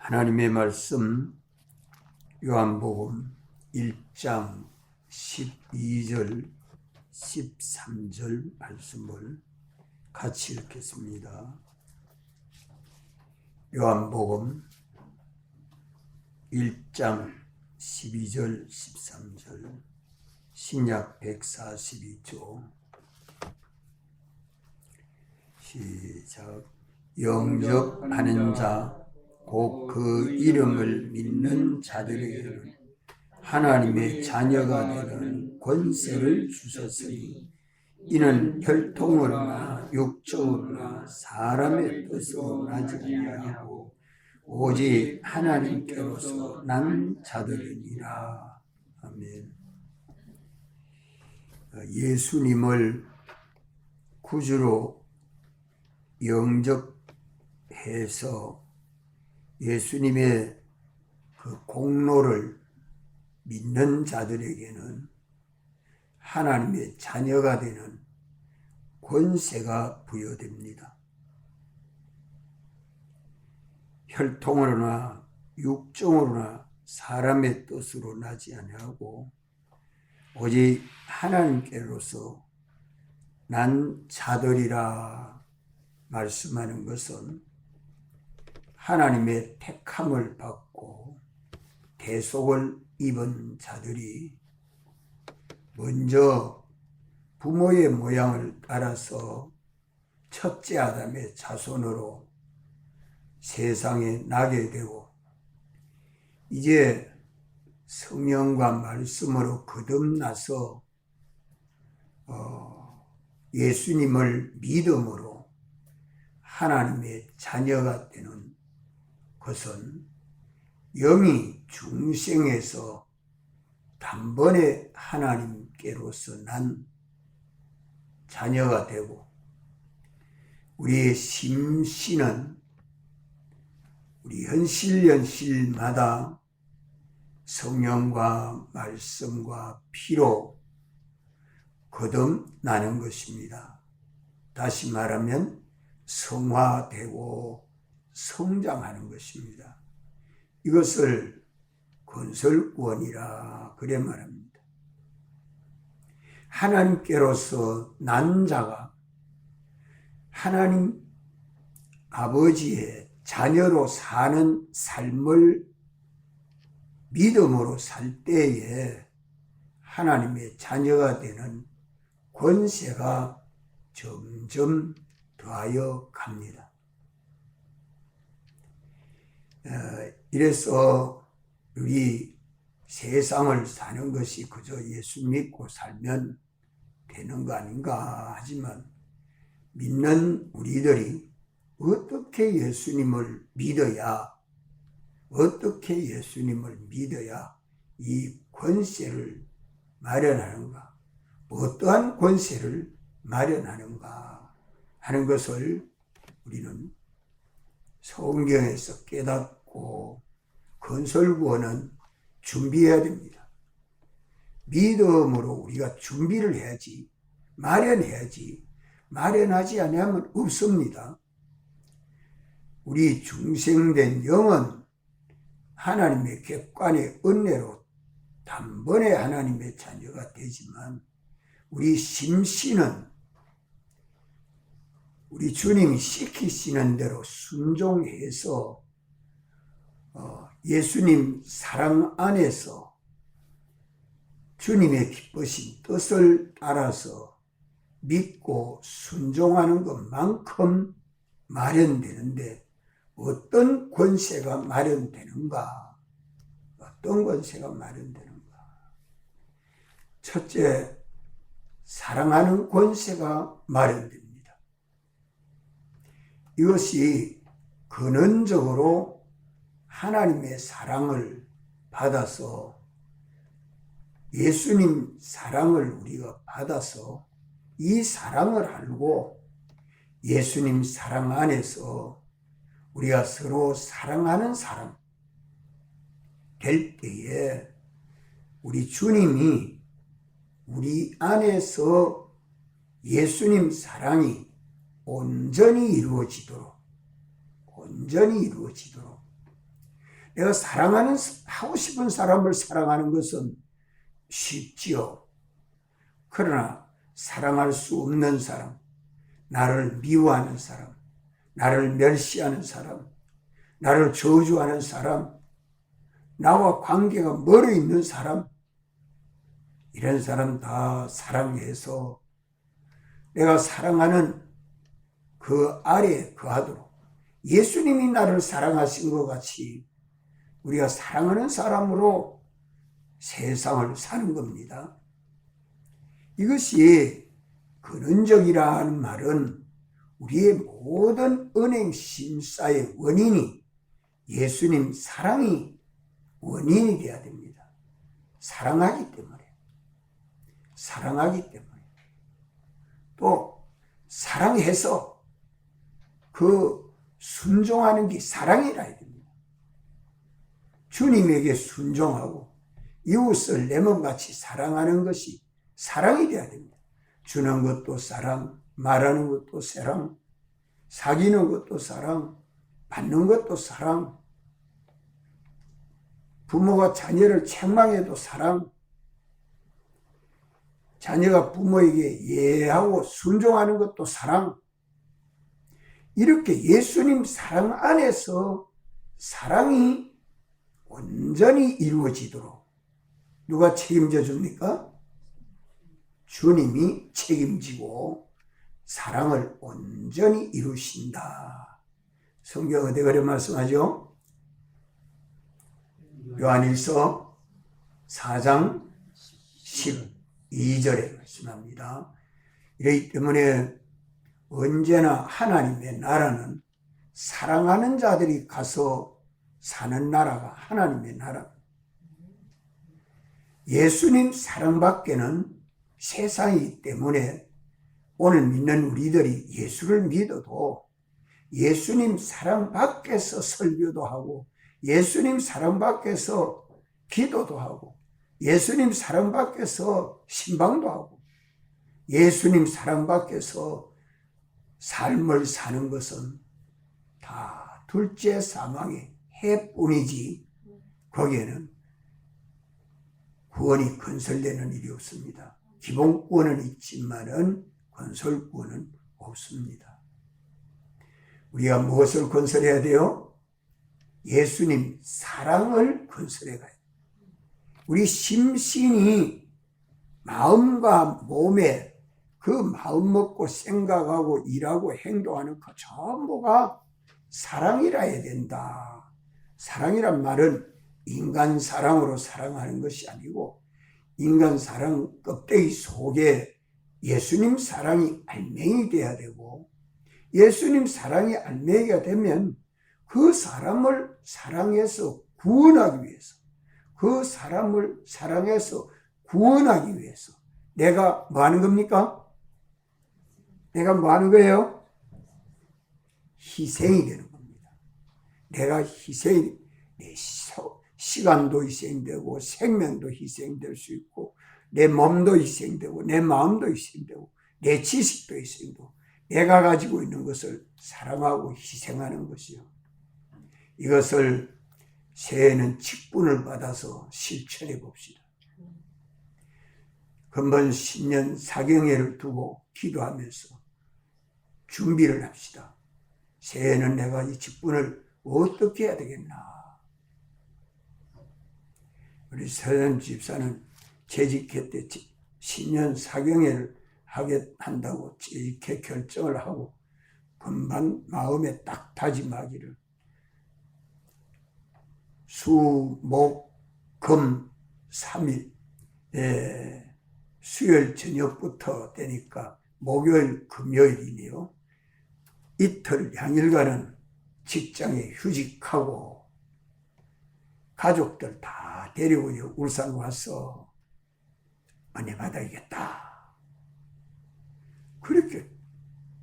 하나님의 말씀 요한복음 1장 12절 13절 말씀을 같이 읽겠습니다. 요한복음 1장 12절 13절 신약 142조 시작. 영접하는 자 곧 그 이름을 믿는 자들에게는 하나님의 자녀가 되는 권세를 주셨으니 이는 혈통으로나 육적으로나 사람의 뜻으로 나지 아니하고 오직 하나님께로서 난 자들이니라. 아멘. 예수님을 구주로 영접해서 예수님의 그 공로를 믿는 자들에게는 하나님의 자녀가 되는 권세가 부여됩니다. 혈통으로나 육정으로나 사람의 뜻으로 나지 아니하고 오직 하나님께로서 난 자들이라 말씀하는 것은 하나님의 택함을 받고 대속을 입은 자들이 먼저 부모의 모양을 따라서 첫째 아담의 자손으로 세상에 나게 되고 이제 성령과 말씀으로 거듭나서 예수님을 믿음으로 하나님의 자녀가 되는 것은 영이 중생에서 단번에 하나님께로서 난 자녀가 되고 우리의 심신은 우리 현실마다 성령과 말씀과 피로 거듭나는 것입니다. 다시 말하면 성화되고 성장하는 것입니다. 이것을 건설구원이라 그래 말합니다. 하나님께로서 난 자가 하나님 아버지의 자녀로 사는 삶을 믿음으로 살 때에 하나님의 자녀가 되는 권세가 점점 더하여 갑니다. 이래서 우리 세상을 사는 것이 그저 예수 믿고 살면 되는 거 아닌가 하지만 믿는 우리들이 어떻게 예수님을 믿어야 이 권세를 마련하는가, 어떠한 권세를 마련하는가 하는 것을 우리는 성경에서 깨닫고 건설구원은 준비해야 됩니다. 믿음으로 우리가 준비를 해야지, 마련해야지. 마련하지 않으면 없습니다. 우리 중생된 영은 하나님의 객관의 은혜로 단번에 하나님의 자녀가 되지만 우리 심신은 우리 주님이 시키시는 대로 순종해서 예수님 사랑 안에서 주님의 기쁘신 뜻을 따라서 믿고 순종하는 것만큼 마련되는데 어떤 권세가 마련되는가? 어떤 권세가 마련되는가? 첫째, 사랑하는 권세가 마련됩니다. 이것이 근원적으로 하나님의 사랑을 받아서 예수님 사랑을 우리가 받아서 이 사랑을 알고 예수님 사랑 안에서 우리가 서로 사랑하는 사람 될 때에 우리 주님이 우리 안에서 예수님 사랑이 온전히 이루어지도록 내가 하고 싶은 사람을 사랑하는 것은 쉽지요. 그러나 사랑할 수 없는 사람, 나를 미워하는 사람, 나를 멸시하는 사람, 나를 저주하는 사람, 나와 관계가 멀어 있는 사람, 이런 사람 다 사랑해서 내가 사랑하는 그 아래에 거하도록 예수님이 나를 사랑하신 것 같이 우리가 사랑하는 사람으로 세상을 사는 겁니다. 이것이 근원적이라는 말은 우리의 모든 은행 심사의 원인이 예수님 사랑이 원인이 되어야 됩니다. 사랑하기 때문에. 또 사랑해서 그 순종하는 게 사랑이라 해야 됩니다. 주님에게 순종하고 이웃을 내 몸같이 사랑하는 것이 사랑이 되어야 됩니다. 주는 것도 사랑, 말하는 것도 사랑, 사귀는 것도 사랑, 받는 것도 사랑, 부모가 자녀를 책망해도 사랑, 자녀가 부모에게 예하고 순종하는 것도 사랑. 이렇게 예수님 사랑 안에서 사랑이 온전히 이루어지도록 누가 책임져 줍니까? 주님이 책임지고 사랑을 온전히 이루신다. 성경 어디 그래 말씀하죠? 요한일서 4장 12절에 말씀합니다. 이렇기 때문에 언제나 하나님의 나라는 사랑하는 자들이 가서 사는 나라가 하나님의 나라. 예수님 사랑밖에는 세상이기 때문에 오늘 믿는 우리들이 예수를 믿어도 예수님 사랑 밖에서 설교도 하고 예수님 사랑 밖에서 기도도 하고 예수님 사랑 밖에서 신방도 하고 예수님 사랑 밖에서 삶을 사는 것은 다 둘째 사망의 해뿐이지 거기에는 구원이 건설되는 일이 없습니다. 기본구원은 있지만은 건설구원은 없습니다. 우리가 무엇을 건설해야 돼요? 예수님 사랑을 건설해 가야 돼요. 우리 심신이 마음과 몸에 그 마음 먹고 생각하고 일하고 행동하는 그 전부가 사랑이라 해야 된다. 사랑이란 말은 인간 사랑으로 사랑하는 것이 아니고 인간 사랑 껍데기 속에 예수님 사랑이 알맹이 돼야 되고 예수님 사랑이 알맹이가 되면 그 사람을 사랑해서 구원하기 위해서 그 사람을 사랑해서 구원하기 위해서 내가 뭐 하는 겁니까? 내가 뭐 하는 거예요? 희생이 되는 겁니다. 내가 희생이 내 시간도 희생되고 생명도 희생될 수 있고 내 몸도 희생되고 내 마음도 희생되고 내 지식도 희생되고 내가 가지고 있는 것을 사랑하고 희생하는 것이요. 이것을 새해에는 직분을 받아서 실천해 봅시다. 금번 신년 사경회를 두고 기도하면서 준비를 합시다. 새해에는 내가 이 직분을 어떻게 해야 되겠나. 우리 서현 집사는 재직회 때 신년 사경회를 하게 한다고 이렇게 결정을 하고 금방 마음에 딱 다짐하기를 수, 목, 금 3일 수요일 저녁부터 되니까 목요일, 금요일이네요. 이틀 양일간은 직장에 휴직하고 가족들 다 데리고 울산 와서 은혜 받아야겠다. 그렇게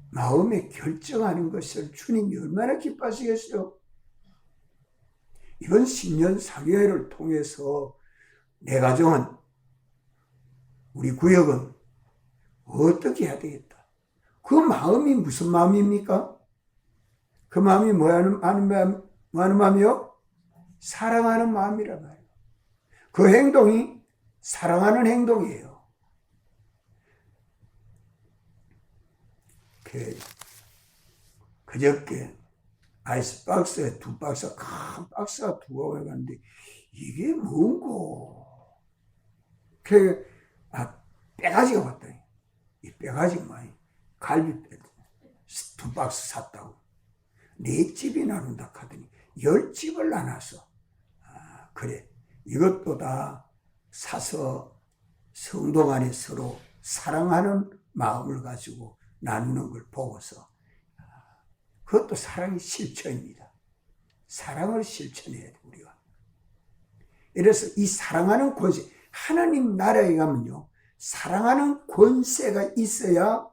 마음에 결정하는 것을 주님이 얼마나 기뻐하시겠어요? 이번 신년 사교회를 통해서 내 가정은 우리 구역은 어떻게 해야 되겠다. 그 마음이 무슨 마음입니까? 그 마음이 뭐 하는 마음이요? 사랑하는 마음이란 말이에요. 그 행동이 사랑하는 행동이에요. 그저께 아이스박스에 두 박스, 큰 박스가 두고 갔는데 이게 뭔고? 빼가지가 왔더니 이 빼가지가 많이 갈비뼈 두 박스 샀다고. 4집이 나눈다 하더니 10집을 나눠서 그래 이것도 다 사서 성도 간에 서로 사랑하는 마음을 가지고 나누는 걸 보고서 그것도 사랑의 실천입니다. 사랑을 실천해야 돼 우리가. 이래서 이 사랑하는 권세, 하나님 나라에 가면요 사랑하는 권세가 있어야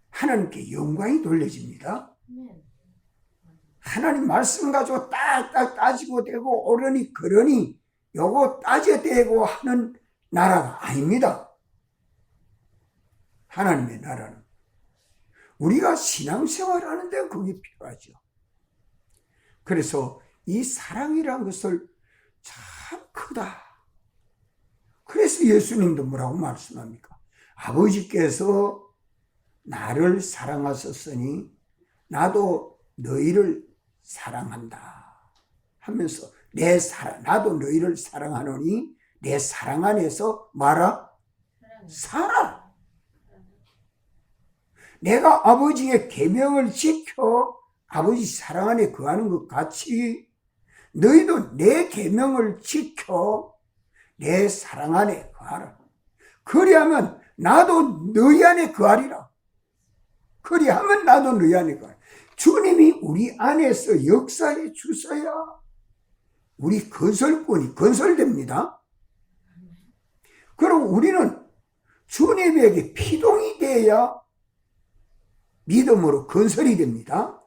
하나님께 영광이 돌려집니다. 하나님 말씀 가지고 딱딱 따지고 되고 옳으니 그러니 요거 따져대고 하는 나라가 아닙니다. 하나님의 나라는 우리가 신앙생활 하는데 그게 필요하죠. 그래서 이 사랑이라는 것을 참 크다. 그래서 예수님도 뭐라고 말씀합니까? 아버지께서 나를 사랑하셨으니 나도 너희를 사랑한다 하면서 나도 너희를 사랑하노니 내 사랑 안에서 살아. 내가 아버지의 계명을 지켜 아버지 사랑 안에 거하는 것 같이 너희도 내 계명을 지켜 내 사랑 안에 거하라. 그리하면 나도 너희 안에 거하리라. 그리하면 나도 너희 안에 거하라. 주님이 우리 안에서 역사해 주셔야 우리 건설권이 건설됩니다. 그리고 우리는 주님에게 피동이 돼야 믿음으로 건설이 됩니다.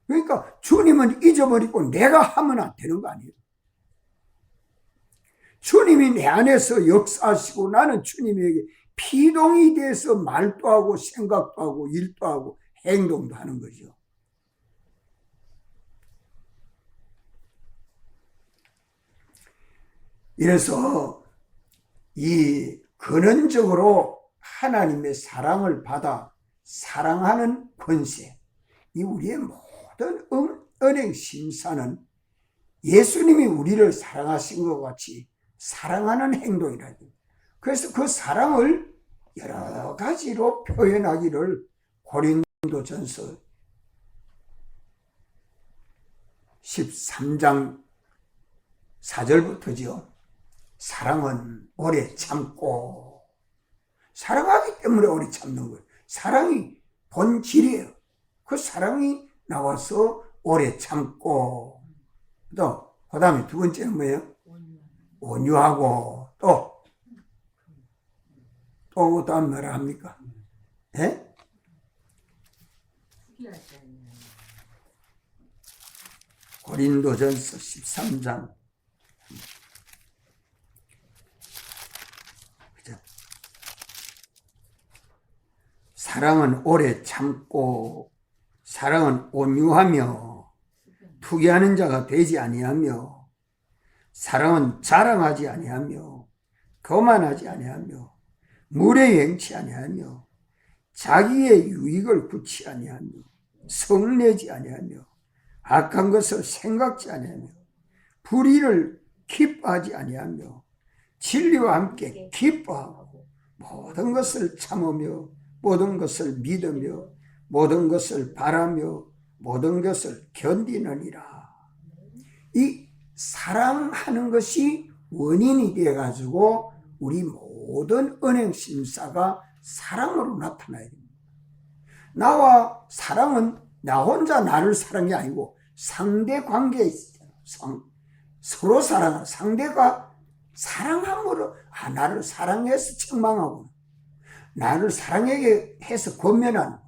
그러니까 주님은 잊어버리고 내가 하면 안 되는 거 아니에요. 주님이 내 안에서 역사하시고 나는 주님에게 피동이 돼서 말도 하고 생각도 하고 일도 하고 행동도 하는 거죠. 이래서 이 근원적으로 하나님의 사랑을 받아 사랑하는 권세, 이 우리의 모든 은행 심사는 예수님이 우리를 사랑하신 것 같이 사랑하는 행동이라니. 그래서 그 사랑을 여러 가지로 표현하기를 고린도전서 13장 4절부터죠. 사랑은 오래 참고, 사랑하기 때문에 오래 참는 거예요. 사랑이 본질이에요. 그 사랑이 나와서 오래 참고, 또 그 다음에 두 번째는 뭐예요? 온유하고, 또 다음 뭐라 합니까? 예? 고린도전서 13장 사랑은 오래 참고, 사랑은 온유하며 투기하는 자가 되지 아니하며, 사랑은 자랑하지 아니하며 거만하지 아니하며 물에 행치 아니하며 자기의 유익을 구치 아니하며 성내지 아니하며 악한 것을 생각지 아니하며 불의를 기뻐하지 아니하며 진리와 함께 기뻐하고 모든 것을 참으며 모든 것을 믿으며 모든 것을 바라며 모든 것을 견디느니라. 이 사랑하는 것이 원인이 되어가지고 우리 모든 은행심사가 사랑으로 나타나야 됩니다. 나와 사랑은 나 혼자 나를 사랑이 아니고 상대 관계에 있잖아요. 서로 사랑하는 상대가 사랑함으로 나를 사랑해서 책망하고 나를 사랑하게 해서 권면하는 거야.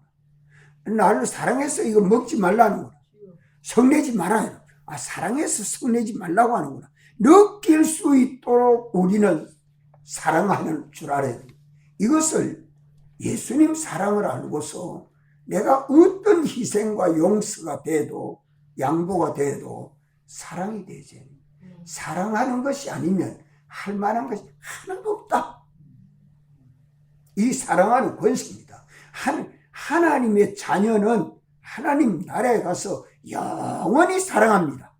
나를 사랑해서 이거 먹지 말라는 거야. 성내지 말아요. 사랑해서 성내지 말라고 하는구나. 느낄 수 있도록 우리는 사랑하는 줄 알아야 돼. 이것을 예수님 사랑을 알고서 내가 어떤 희생과 용서가 돼도 양보가 돼도 사랑이 되지. 사랑하는 것이 아니면 할 만한 것이 하나도 없다. 이 사랑하는 권세입니다. 하나님의 자녀는 하나님 나라에 가서 영원히 사랑합니다.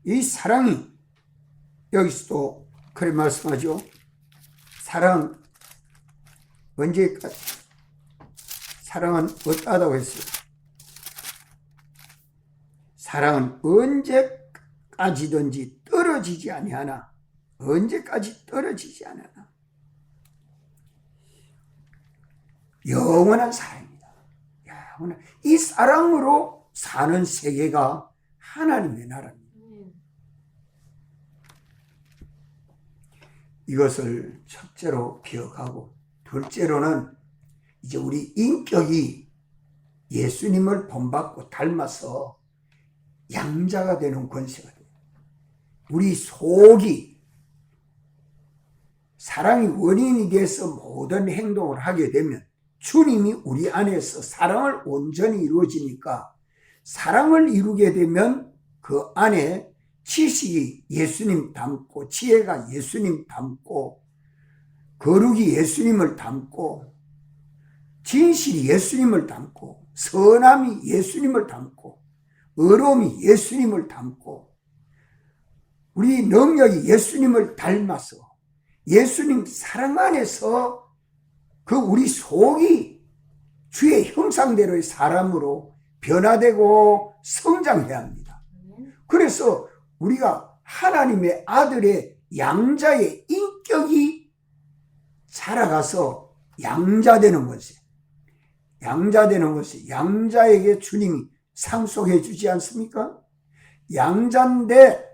이 사랑이 여기서도 그래 말씀하죠. 사랑 언제까지? 사랑은 어떠하다고 했어요? 사랑은 언제까지든지 떨어지지 아니하나. 언제까지 떨어지지 않으나. 영원한 사랑입니다. 이 사랑으로 사는 세계가 하나님의 나라입니다. 이것을 첫째로 기억하고, 둘째로는 이제 우리 인격이 예수님을 본받고 닮아서 양자가 되는 권세가 돼요. 우리 속이 사랑이 원인이 돼서 모든 행동을 하게 되면 주님이 우리 안에서 사랑을 온전히 이루어지니까, 사랑을 이루게 되면 그 안에 지식이 예수님 닮고, 지혜가 예수님 닮고, 거룩이 예수님을 닮고, 진실이 예수님을 닮고, 선함이 예수님을 닮고, 의로움이 예수님을 닮고, 우리 능력이 예수님을 닮아서 예수님 사랑 안에서 그 우리 속이 주의 형상대로의 사람으로 변화되고 성장해야 합니다. 그래서 우리가 하나님의 아들의 양자의 인격이 자라가서 양자되는 것이, 양자에게 주님이 상속해 주지 않습니까? 양자인데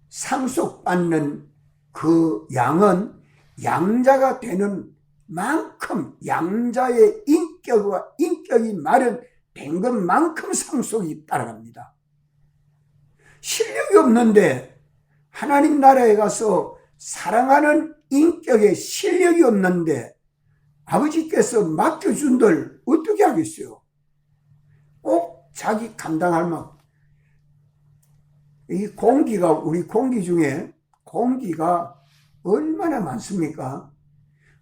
상속받는 그 양은 양자가 되는 만큼, 양자의 인격이 마련된 것만큼 상속이 따라갑니다. 실력이 없는데, 하나님 나라에 가서 사랑하는 인격에 실력이 없는데 아버지께서 맡겨준들 어떻게 하겠어요? 꼭 자기 감당할 만큼. 이 공기가, 우리 공기 중에 공기가 얼마나 많습니까?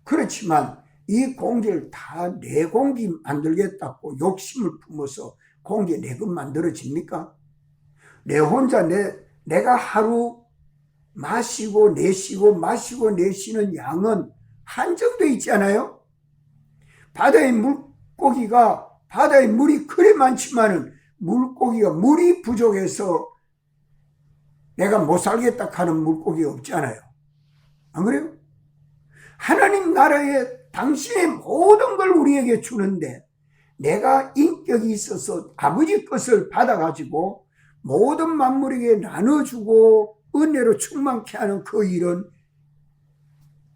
그렇지만 이 공기를 다 내 공기 만들겠다고 욕심을 품어서 공기 내 것 만들어집니까? 내 혼자 내가 하루 마시고 내쉬고 마시고 내쉬는 양은 한정되어 있지 않아요? 바다의 물고기가, 바다의 물이 그래 많지만은 물고기가 물이 부족해서 내가 못 살겠다 하는 물고기가 없잖아요. 안 그래요? 하나님 나라에 당신의 모든 걸 우리에게 주는데, 내가 인격이 있어서 아버지 것을 받아가지고 모든 만물에게 나눠주고 은혜로 충만케 하는 그 일은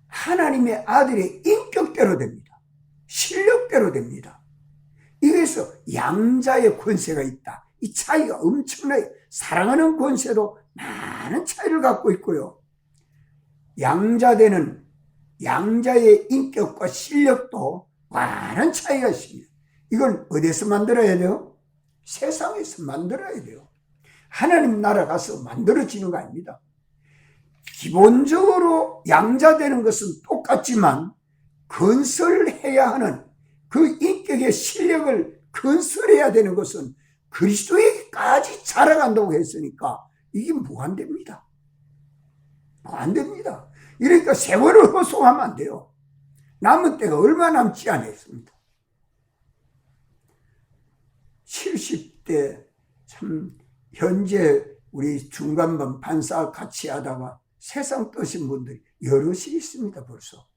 하나님의 아들의 인격대로 됩니다. 실력대로 됩니다. 이래서 양자의 권세가 있다. 이 차이가 엄청나게, 사랑하는 권세도 많은 차이를 갖고 있고요. 양자되는 양자의 인격과 실력도 많은 차이가 있습니다. 이건 어디서 만들어야 돼요? 세상에서 만들어야 돼요. 하나님 나라 가서 만들어지는 거 아닙니다. 기본적으로 양자되는 것은 똑같지만 건설해야 하는 그 인격의 실력을 건설해야 되는 것은 그리스도에게까지 자라간다고 했으니까 이게 무한됩니다. 무한됩니다. 이러니까 세월을 허송하면 안 돼요. 남은 때가 얼마 남지 않았습니다. 70대 참 현재 우리 중간반 판사 같이 하다가 세상 떠신 분들이 여럿이 있습니다. 벌써.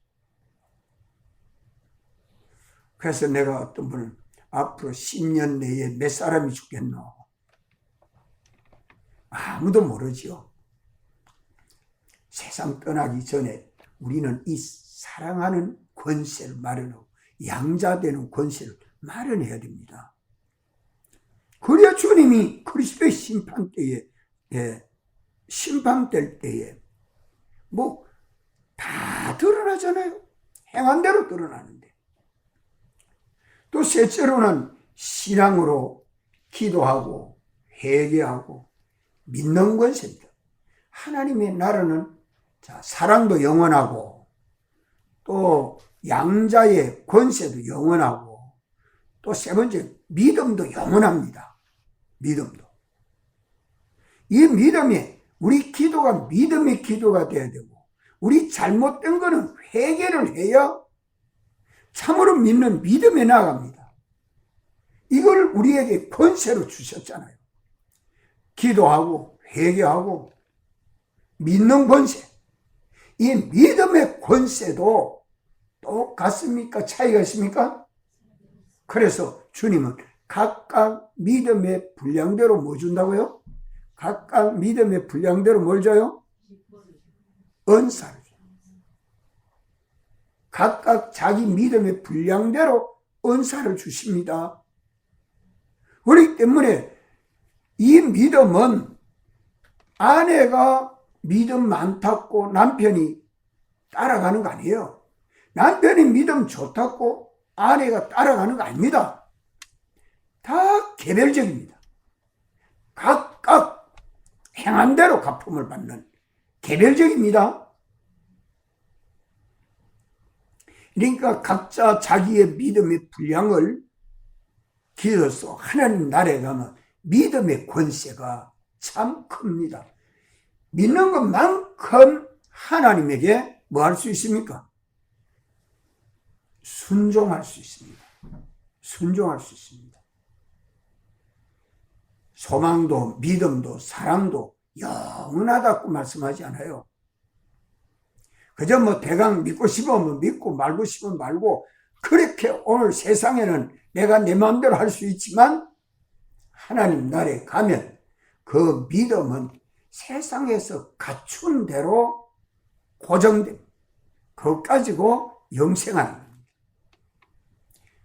그래서 내가 어떤 분은 앞으로 10년 내에 몇 사람이 죽겠노? 아무도 모르죠. 세상 떠나기 전에 우리는 이 사랑하는 권세를 마련하고 양자되는 권세를 마련해야 됩니다. 그래야 주님이 그리스도의 심판 때에, 심판될 때에 뭐 다 드러나잖아요. 행한 대로 드러나는데. 또 셋째로는 신앙으로 기도하고 회개하고 믿는 권세입니다. 하나님의 나라는 사랑도 영원하고 또 양자의 권세도 영원하고 또 세 번째 믿음도 영원합니다. 믿음도. 이 믿음이 우리 기도가 믿음의 기도가 돼야 되고 우리 잘못된 거는 회개를 해야 참으로 믿는 믿음에 나아갑니다. 이걸 우리에게 권세로 주셨잖아요. 기도하고 회개하고 믿는 권세. 이 믿음의 권세도 똑같습니까? 차이가 있습니까? 그래서 주님은 각각 믿음의 분량대로 뭐 준다고요? 각각 믿음의 분량대로 뭘 줘요? 은사를 줘요. 각각 자기 믿음의 분량대로 은사를 주십니다. 그렇기 때문에 이 믿음은 아내가 믿음 많다고 남편이 따라가는 거 아니에요. 남편이 믿음 좋다고 아내가 따라가는 거 아닙니다. 다 개별적입니다. 각각 행한 대로 갚음을 받는 개별적입니다. 그러니까 각자 자기의 믿음의 분량을 기어서 하나님 나라에 가면 믿음의 권세가 참 큽니다. 믿는 것만큼 하나님에게 뭐 할 수 있습니까? 순종할 수 있습니다. 순종할 수 있습니다. 소망도 믿음도 사랑도 영원하다고 말씀하지 않아요. 그저 뭐 대강 믿고 싶으면 믿고 말고 싶으면 말고 그렇게 오늘 세상에는 내가 내 마음대로 할 수 있지만 하나님 나라에 가면 그 믿음은 세상에서 갖춘 대로 고정됩니다. 그것 가지고 영생하는 겁니다.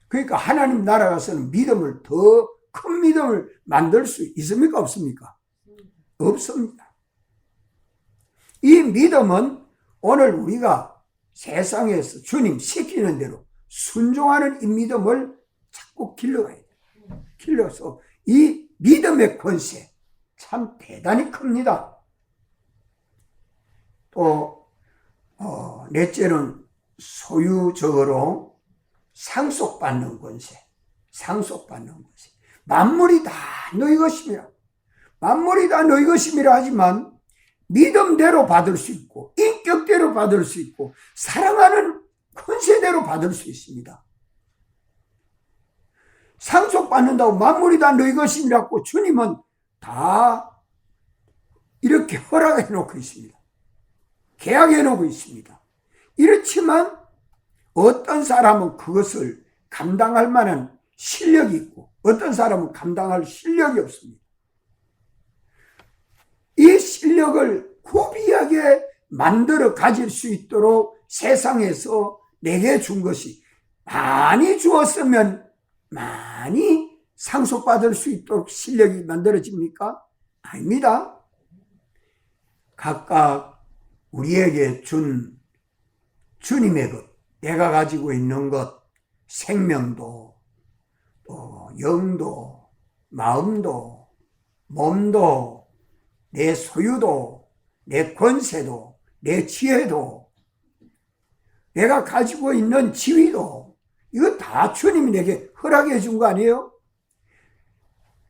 그러니까 하나님 나라 가서는 믿음을 더 큰 믿음을 만들 수 있습니까? 없습니까? 없습니다. 이 믿음은 오늘 우리가 세상에서 주님 시키는 대로 순종하는 이 믿음을 자꾸 길러가야 돼요. 길러서 이 믿음의 권세 참 대단히 큽니다. 또 넷째는 소유적으로 상속받는 권세. 상속받는 권세. 만물이 다 너희 것임이라. 만물이 다 너희 것임이라 하지만 믿음대로 받을 수 있고 인격대로 받을 수 있고 사랑하는 권세대로 받을 수 있습니다. 상속받는다고 만물이 다 너희 것임이라고 주님은 다 이렇게 허락해 놓고 있습니다. 계약해 놓고 있습니다. 이렇지만 어떤 사람은 그것을 감당할 만한 실력이 있고 어떤 사람은 감당할 실력이 없습니다. 이 실력을 구비하게 만들어 가질 수 있도록 세상에서 내게 준 것이 많이 주었으면 많이 상속받을 수 있도록 실력이 만들어집니까? 아닙니다. 각각 우리에게 준 주님의 것, 내가 가지고 있는 것, 생명도, 또 영도, 마음도, 몸도, 내 소유도, 내 권세도, 내 지혜도, 내가 가지고 있는 지위도, 이거 다 주님이 내게 허락해 준 거 아니에요?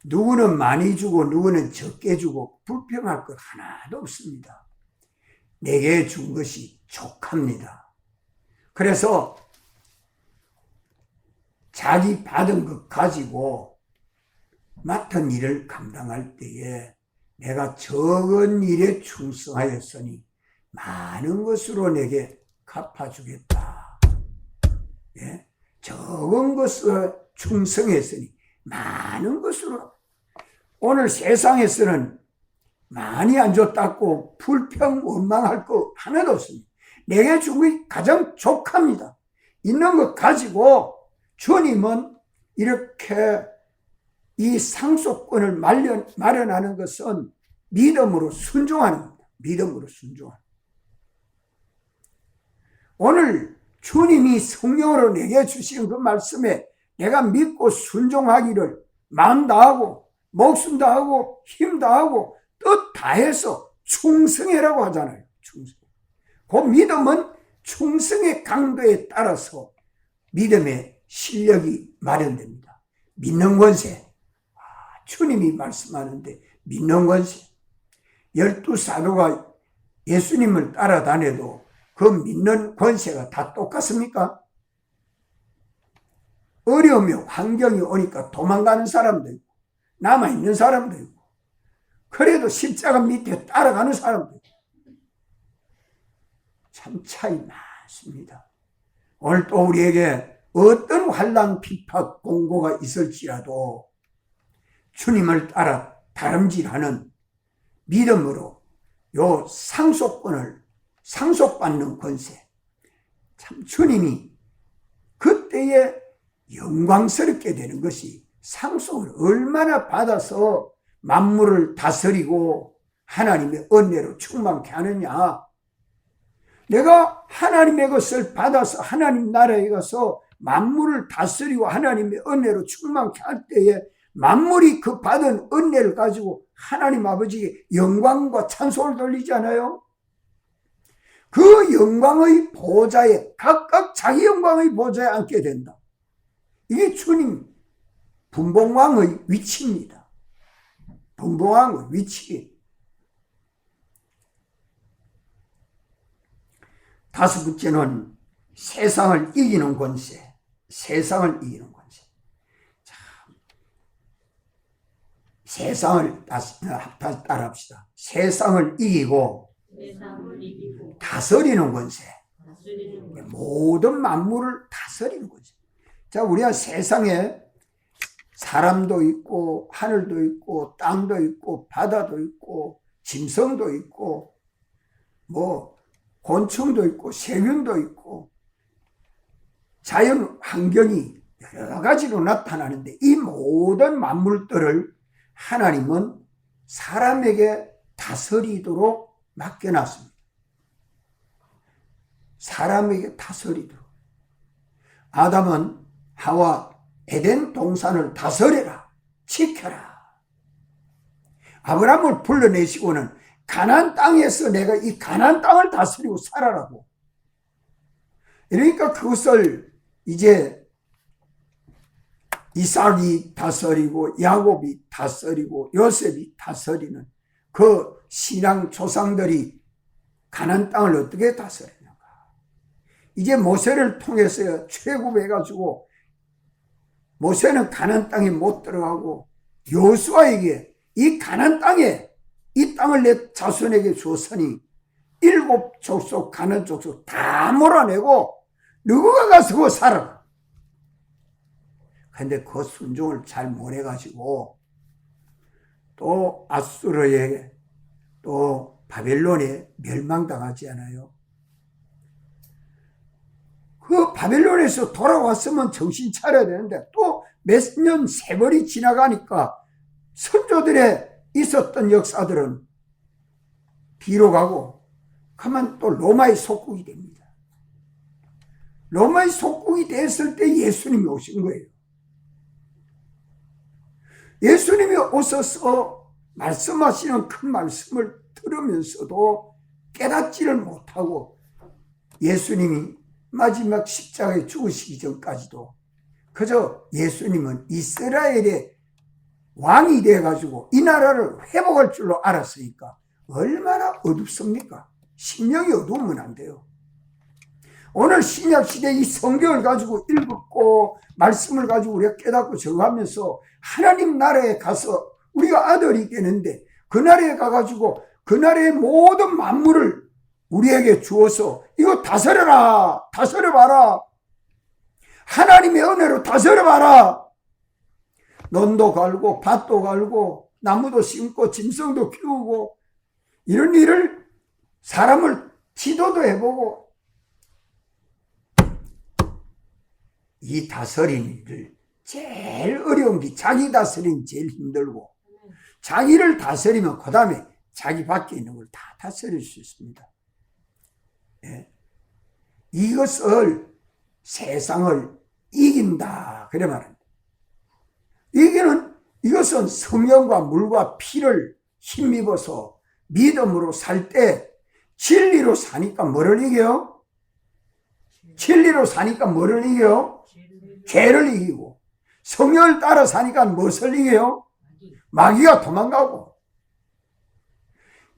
누구는 많이 주고 누구는 적게 주고 불평할 것 하나도 없습니다. 내게 준 것이 족합니다. 그래서 자기 받은 것 가지고 맡은 일을 감당할 때에 내가 적은 일에 충성하였으니 많은 것으로 내게 갚아주겠다. 예? 적은 것으로 충성했으니 많은 것으로. 오늘 세상에서는 많이 안 줬다고 불평 원망할 거 하나도 없습니다. 내게 준 것이 가장 족합니다. 있는 것 가지고 주님은 이렇게 이 상속권을 마련하는 것은 믿음으로 순종하는 겁니다. 믿음으로 순종하는. 오늘 주님이 성령으로 내게 주신 그 말씀에 내가 믿고 순종하기를 마음 다하고 목숨 다하고 힘 다하고 뜻 다해서 충성해라고 하잖아요. 충성. 그 믿음은 충성의 강도에 따라서 믿음의 실력이 마련됩니다. 믿는 권세. 주님이 말씀하는데 믿는 권세. 12사도가 예수님을 따라다녀도 그 믿는 권세가 다 똑같습니까? 어려움이 환경이 오니까 도망가는 사람도 있고 남아있는 사람도 있고 그래도 십자가 밑에 따라가는 사람도 있고 참 차이 많습니다. 오늘 또 우리에게 어떤 환난 핍박 공고가 있을지라도 주님을 따라 다름질하는 믿음으로 요 상속권을 상속받는 권세, 참 주님이 그때에 영광스럽게 되는 것이 상속을 얼마나 받아서 만물을 다스리고 하나님의 은혜로 충만케 하느냐. 내가 하나님의 것을 받아서 하나님 나라에 가서 만물을 다스리고 하나님의 은혜로 충만케 할 때에 만물이 그 받은 은혜를 가지고 하나님 아버지에게 영광과 찬송을 돌리잖아요. 그 영광의 보좌에 각각 자기 영광의 보좌에 앉게 된다. 이게 주님 분봉왕의 위치입니다. 분봉왕의 위치. 다섯 번째는 세상을 이기는 권세. 세상을 이기는 권세. 참, 세상을 따라합시다. 세상을 이기고 다스리는 권세. 모든 만물을 다스리는 권세. 자, 우리가 세상에 사람도 있고 하늘도 있고 땅도 있고 바다도 있고 짐승도 있고 뭐 곤충도 있고 세균도 있고 자연 환경이 여러 가지로 나타나는데 이 모든 만물들을 하나님은 사람에게 다스리도록 맡겨놨습니다. 사람에게 다스리도록. 아담은 하와 에덴 동산을 다스려라, 지켜라. 아브라함을 불러내시고는 가나안 땅에서 내가 이 가나안 땅을 다스리고 살아라고. 그러니까 그것을 이제 이삭이 다스리고 야곱이 다스리고 요셉이 다스리는 그 신앙 조상들이 가나안 땅을 어떻게 다스리는가. 이제 모세를 통해서 출애굽해가지고 모세는 가나안 땅에 못 들어가고 여호수아에게 이 가나안 땅에 이 땅을 내 자손에게 주었으니 7 족속 가나안 족속 다 몰아내고 누구가 가서 그거 살아라. 근데 그 순종을 잘 못해가지고 또 아수르에 또 바벨론에 멸망당하지 않아요. 그 바벨론에서 돌아왔으면 정신 차려야 되는데 또 몇 년 세월이 지나가니까 선조들의 있었던 역사들은 뒤로 가고 가만 또 로마의 속국이 됩니다. 로마의 속국이 됐을 때 예수님이 오신 거예요. 예수님이 오셔서 말씀하시는 큰 말씀을 들으면서도 깨닫지를 못하고 예수님이 마지막 십자가에 죽으시기 전까지도 그저 예수님은 이스라엘의 왕이 돼가지고 이 나라를 회복할 줄로 알았으니까 얼마나 어둡습니까? 심령이 어두우면 안 돼요. 오늘 신약시대 이 성경을 가지고 읽고 말씀을 가지고 우리가 깨닫고 적하면서 하나님 나라에 가서 우리가 아들이 되는데 그 나라에 가가지고 그 나라의 모든 만물을 우리에게 주어서 이거 다스려라, 다스려봐라. 하나님의 은혜로 다스려봐라. 논도 갈고 밭도 갈고 나무도 심고 짐승도 키우고 이런 일을 사람을 지도도 해보고 이 다스리는 일을 제일 어려운 게 자기 다스리는 제일 힘들고 자기를 다스리면 그 다음에 자기 밖에 있는 걸 다 다스릴 수 있습니다. 예. 이것을 세상을 이긴다 그래 말합니다. 이거는 이거 그것은 성령과 물과 피를 힘입어서 믿음으로 살 때 진리로 사니까 뭐를 이겨요? 진리로 사니까 뭐를 이겨요? 죄를 이기고. 성령을 따라 사니까 무엇을 이겨요? 마귀가 도망가고.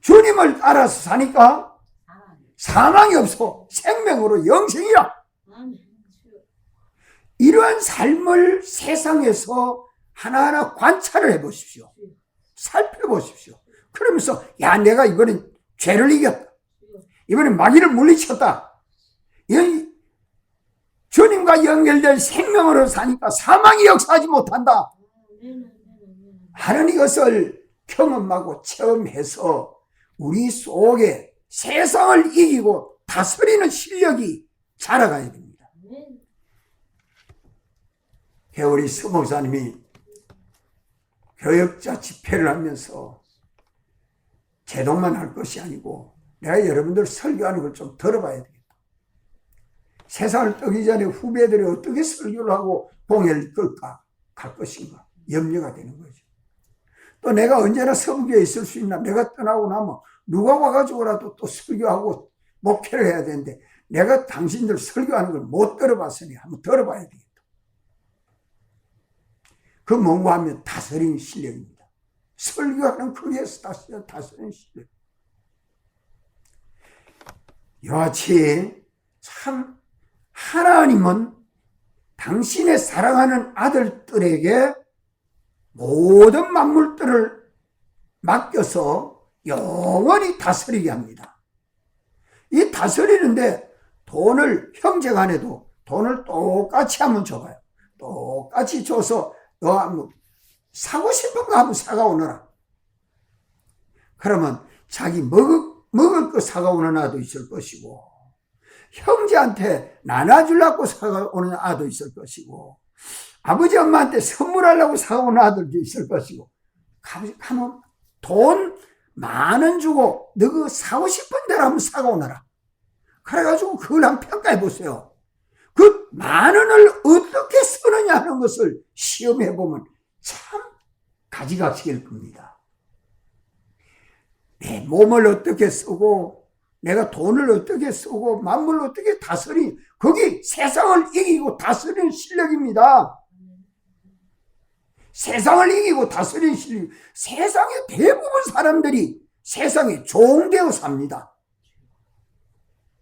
주님을 따라서 사니까 사망이 없어. 생명으로 영생이야. 이러한 삶을 세상에서 하나하나 관찰을 해보십시오. 살펴보십시오. 그러면서 야, 내가 이번엔 죄를 이겼다. 이번엔 마귀를 물리쳤다. 주님과 연결된 생명으로 사니까 사망이 역사하지 못한다 하는 이것을 경험하고 체험해서 우리 속에 세상을 이기고 다스리는 실력이 자라가야 됩니다. 우리 서 목사님이 교역자 집회를 하면서 제동만 할 것이 아니고 내가 여러분들 설교하는 걸 좀 들어봐야 되겠다. 세상을 떠기 전에 후배들이 어떻게 설교를 하고 봉해를 끌까 갈 것인가 염려가 되는 거죠. 또 내가 언제나 서부교에 있을 수 있나. 내가 떠나고 나면 누가 와가지고라도 또 설교하고 목회를 해야 되는데 내가 당신들 설교하는 걸 못 들어봤으니 한번 들어봐야 되겠다. 그 뭔가 하면 다스리는 실력입니다. 설교하는 거기에서 다스리는 실력. 이와 같이 참 하나님은 당신의 사랑하는 아들들에게 모든 만물들을 맡겨서 영원히 다스리게 합니다. 이 다스리는데 돈을 형제 간에도 돈을 똑같이 한번 줘봐요. 똑같이 줘서 너 한번 사고 싶은 거 한번 사가오너라. 그러면 자기 먹을 거 사가오는 아도 있을 것이고 형제한테 나눠주려고 사가오는 아도 있을 것이고 아버지 엄마한테 선물하려고 사오는 아들도 있을 것이고 가면 돈 만원 주고 너 그 사고 싶은 대로 한번 사가오너라. 그래가지고 그걸 한번 평가해 보세요. 그 만원을 어떻게 쓰느냐 하는 것을 시험해 보면 참 가지각색일 겁니다. 내 몸을 어떻게 쓰고 내가 돈을 어떻게 쓰고 만물을 어떻게 다스리 거기 세상을 이기고 다스리는 실력입니다. 세상을 이기고 다스리는 실력. 세상의 대부분 사람들이 세상에 종되어 삽니다.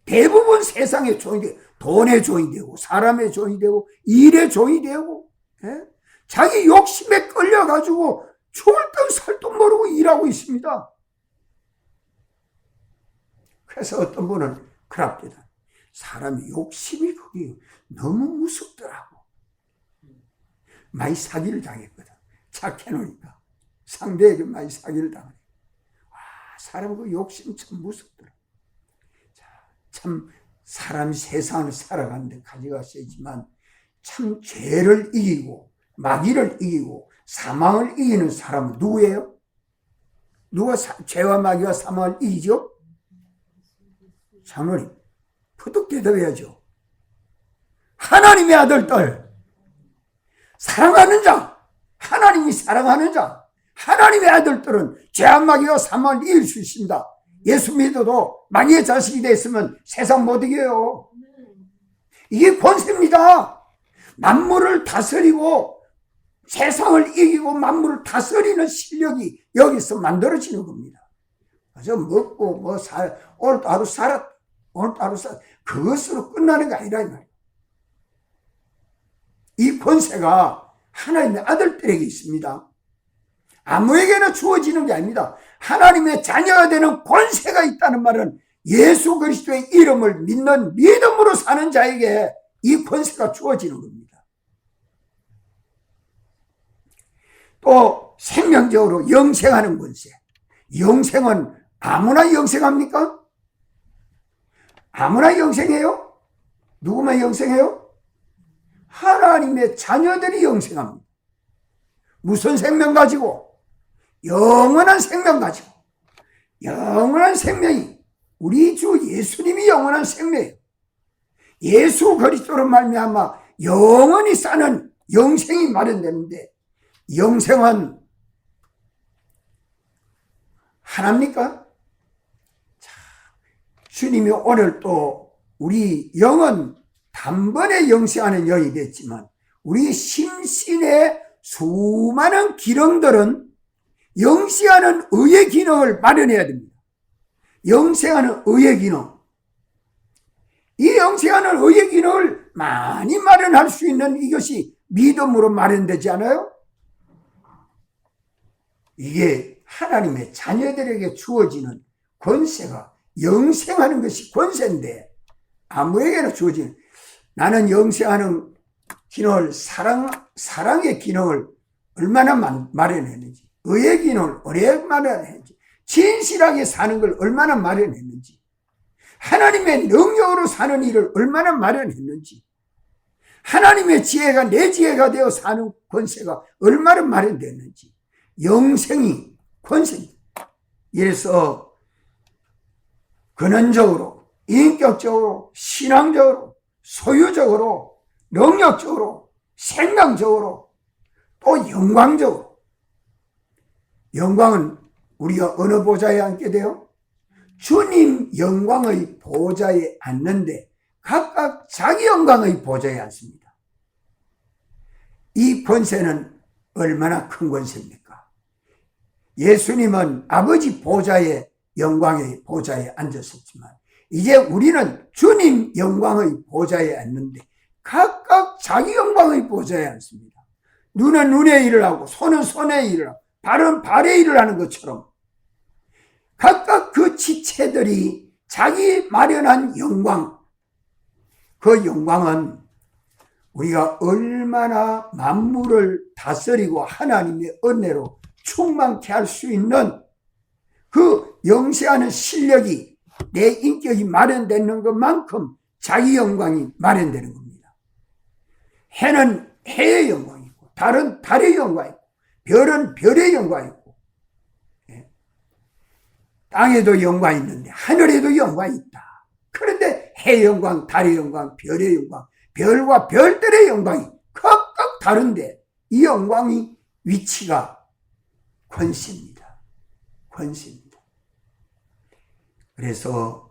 대부분 세상에 종이 되고 돈의 종이 되고 사람의 종이 되고 일의 종이 되고 자기 욕심에 끌려가지고 죽을 듯 살 듯 모르고 일하고 있습니다. 그래서 어떤 분은 그럽니다. 사람이 욕심이 거기 너무 무섭더라고. 많이 사기를 당했거든. 착해놓으니까 상대에게 많이 사기를 당해. 사람 그 욕심 참 무섭더라고. 참 사람이 세상을 살아가는데 가지가 세지만 참 죄를 이기고 마귀를 이기고 사망을 이기는 사람은 누구예요? 누가 죄와 마귀와 사망을 이기죠? 장로님, 푸득 대답해야죠. 하나님의 아들들, 사랑하는 자, 하나님이 사랑하는 자, 하나님의 아들들은 죄와 마귀와 사망을 이길 수 있습니다. 예수 믿어도 마귀의 자식이 됐으면 세상 못 이겨요. 이게 권세입니다. 만물을 다스리고 세상을 이기고 만물을 다스리는 실력이 여기서 만들어지는 겁니다. 그래서 먹고 오늘도 하루 살았다. 오늘도 하루 살았다. 그것으로 끝나는 게 아니라 이 말이에요. 이 권세가 하나님의 아들들에게 있습니다. 아무에게나 주어지는 게 아닙니다. 하나님의 자녀가 되는 권세가 있다는 말은 예수 그리스도의 이름을 믿는 믿음으로 사는 자에게 이 권세가 주어지는 겁니다. 또 생명적으로 영생하는 권세. 영생은 아무나 영생합니까? 아무나 영생해요? 누구만 영생해요? 하나님의 자녀들이 영생합니다. 무슨 생명 가지고? 영원한 생명 가지고. 영원한 생명이 우리 주 예수님이 영원한 생명이에요. 예수 그리스도로 말미암아 영원히 사는 영생이 마련되는데 영생은 하나입니까? 자, 주님이 오늘 또 우리 영은 단번에 영생하는 영이 됐지만 우리 심신의 수많은 기능들은 영생하는 의의 기능을 마련해야 됩니다. 영생하는 의의 기능. 이 영생하는 의의 기능을 많이 마련할 수 있는 이것이 믿음으로 마련되지 않아요? 이게 하나님의 자녀들에게 주어지는 권세가 영생하는 것이 권세인데 아무에게나 주어지는 나는 영생하는 기능을 사랑의 기능을 얼마나 마련했는지 의의 기능을 얼마나 마련했는지 진실하게 사는 걸 얼마나 마련했는지 하나님의 능력으로 사는 일을 얼마나 마련했는지 하나님의 지혜가 내 지혜가 되어 사는 권세가 얼마나 마련됐는지 영생이 권세입니다. 이래서 근원적으로 인격적으로 신앙적으로 소유적으로 능력적으로 생명적으로 또 영광적으로 영광은 우리가 어느 보좌에 앉게 돼요? 주님 영광의 보좌에 앉는데 각각 자기 영광의 보좌에 앉습니다. 이 권세는 얼마나 큰 권세입니까? 예수님은 아버지 보좌에 영광의 보좌에 앉았었지만 이제 우리는 주님 영광의 보좌에 앉는데 각각 자기 영광의 보좌에 앉습니다. 눈은 눈의 일을 하고 손은 손의 일을 하고 발은 발의 일을 하는 것처럼 각각 그 지체들이 자기 마련한 영광, 그 영광은 우리가 얼마나 만물을 다스리고 하나님의 은혜로 충만케 할 수 있는 그 영세하는 실력이 내 인격이 마련되는 것만큼 자기 영광이 마련되는 겁니다. 해는 해의 영광이 있고 달은 달의 영광이 있고 별은 별의 영광이 있고 땅에도 영광이 있는데 하늘에도 영광이 있다. 그런데 해의 영광, 달의 영광, 별의 영광, 별과 별들의 영광이 각각 다른데 이 영광이 위치가 권세입니다. 권세입니다. 그래서